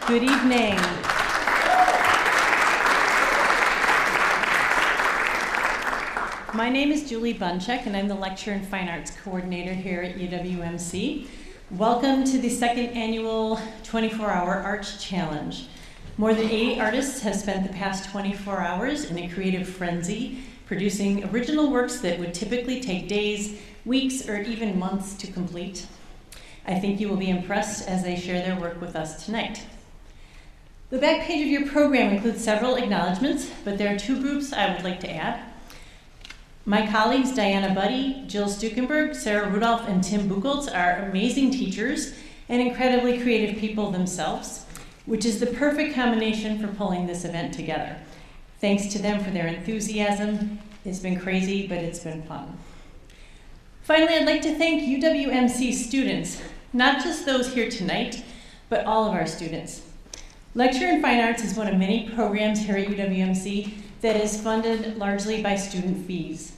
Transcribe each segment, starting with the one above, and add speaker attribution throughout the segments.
Speaker 1: Good evening. My name is Julie Bunchek, and I'm the Lecture in Fine Arts Coordinator here at UWMC. Welcome to the second annual 24-Hour Arts Challenge. More than 80 artists have spent the past 24 hours in a creative frenzy, producing original works that would typically take days, weeks, or even months to complete. I think you will be impressed as they share their work with us tonight. The back page of your program includes several acknowledgments, but there are two groups I would like to add. My colleagues Diana Buddy, Jill Stukenberg, Sarah Rudolph, and Tim Buchholz are amazing teachers and incredibly creative people themselves, which is the perfect combination for pulling this event together. Thanks to them for their enthusiasm. It's been crazy, but it's been fun. Finally, I'd like to thank UWMC students, not just those here tonight, but all of our students. Lecture in Fine Arts is one of many programs here at UWMC that is funded largely by student fees.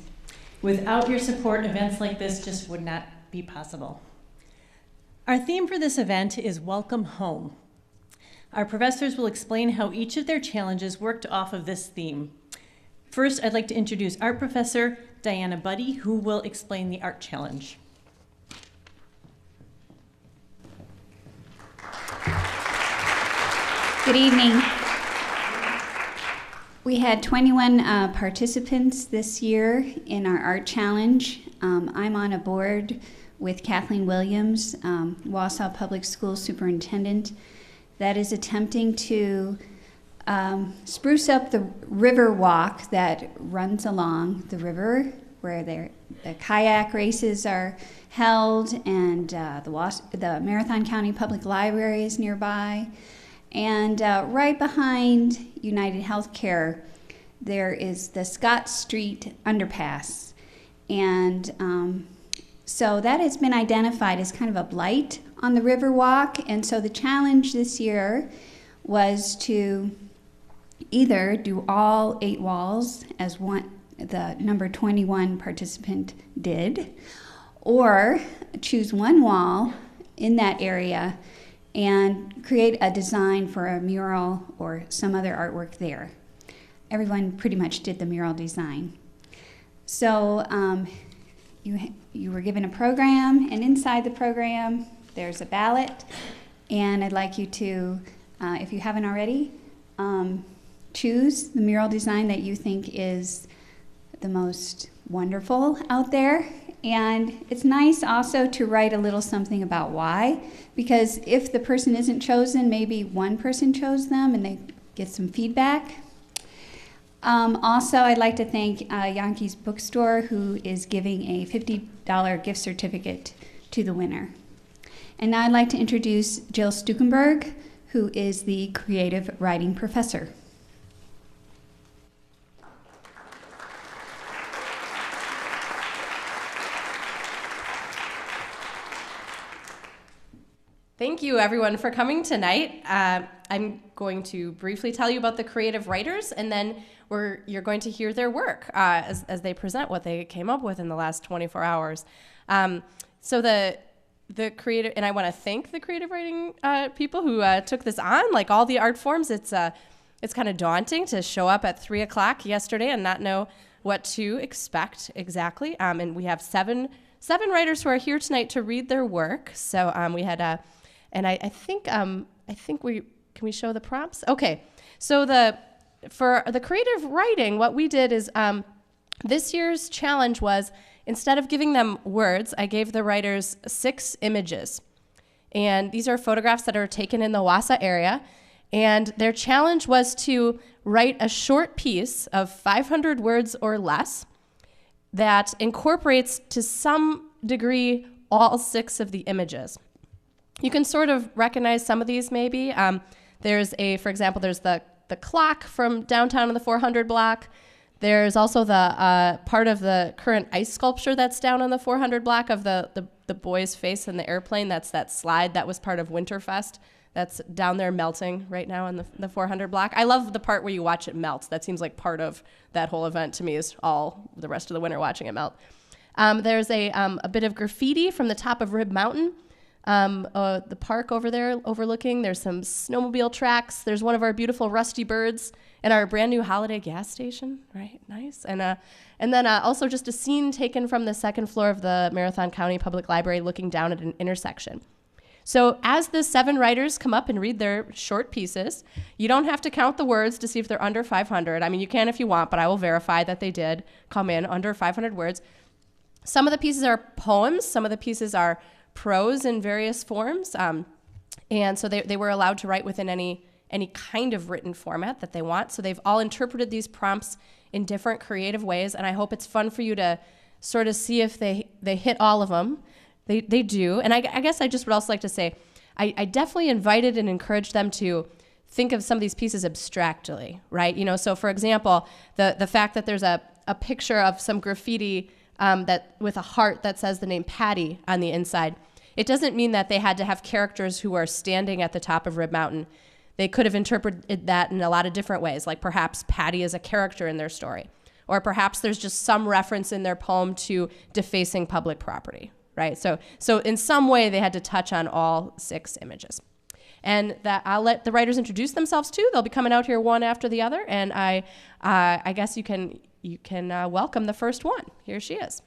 Speaker 1: Without your support, events like this just would not be possible. Our theme for this event is Welcome Home. Our professors will explain how each of their challenges worked off of this theme. First, I'd like to introduce art professor Diana Buddy, who will explain the art challenge.
Speaker 2: Good evening. We had 21 participants this year in our art challenge. I'm on a board with Kathleen Williams, Wausau Public Schools Superintendent, that is attempting to spruce up the river walk that runs along the river where the kayak races are held, and the Marathon County Public Library is nearby. And right behind United Healthcare, there is the Scott Street underpass. And so that has been identified as kind of a blight on the river walk. And so the challenge this year was to either do all 8 walls, as the number 21 participant did, or choose one wall in that area and create a design for a mural or some other artwork there. Everyone pretty much did the mural design. So you were given a program, and inside the program there's a ballot, and I'd like you to, if you haven't already, choose the mural design that you think is the most wonderful out there. And it's nice also to write a little something about why, because if the person isn't chosen, maybe one person chose them and they get some feedback. Also, I'd like to thank Yankees Bookstore, who is giving a $50 gift certificate to the winner. And now I'd like to introduce Jill Stukenberg, who is the creative writing professor.
Speaker 3: Thank you, everyone, for coming tonight. I'm going to briefly tell you about the creative writers, and then you're going to hear their work as they present what they came up with in the last 24 hours. So the creative, and I want to thank the creative writing people who took this on. Like all the art forms, it's kind of daunting to show up at 3 o'clock yesterday and not know what to expect exactly. And we have seven writers who are here tonight to read their work. So we had and I think can we show the prompts? Okay, so for the creative writing, what we did is this year's challenge was, instead of giving them words, I gave the writers 6 images, and these are photographs that are taken in the Wausau area, and their challenge was to write a short piece of 500 words or less that incorporates to some degree all 6 of the images. You can sort of recognize some of these maybe. For example, there's the clock from downtown in the 400 block. There's also the part of the current ice sculpture that's down on the 400 block of the boy's face in the airplane. That's that slide that was part of Winterfest. That's down there melting right now in the 400 block. I love the part where you watch it melt. That seems like part of that whole event to me, is all the rest of the winter watching it melt. There's a bit of graffiti from the top of Rib Mountain The park over there overlooking. There's some snowmobile tracks. There's one of our beautiful rusty birds and our brand new Holiday gas station, right? Nice. And then also just a scene taken from the second floor of the Marathon County Public Library looking down at an intersection. So as the 7 writers come up and read their short pieces, you don't have to count the words to see if they're under 500. I mean, you can if you want, but I will verify that they did come in under 500 words. Some of the pieces are poems. Some of the pieces are prose in various forms. And so they were allowed to write within any kind of written format that they want. So they've all interpreted these prompts in different creative ways, and I hope it's fun for you to sort of see if they hit all of them. They do. And I guess I just would also like to say, I definitely invited and encouraged them to think of some of these pieces abstractly, right? You know, so for example, the fact that there's a picture of some graffiti that with a heart that says the name Patty on the inside. It doesn't mean that they had to have characters who are standing at the top of Rib Mountain. They could have interpreted that in a lot of different ways, like perhaps Patty is a character in their story, or perhaps there's just some reference in their poem to defacing public property, right? So in some way they had to touch on all 6 images. And that I'll let the writers introduce themselves too. They'll be coming out here one after the other, and I guess you can welcome the first one. Here she is.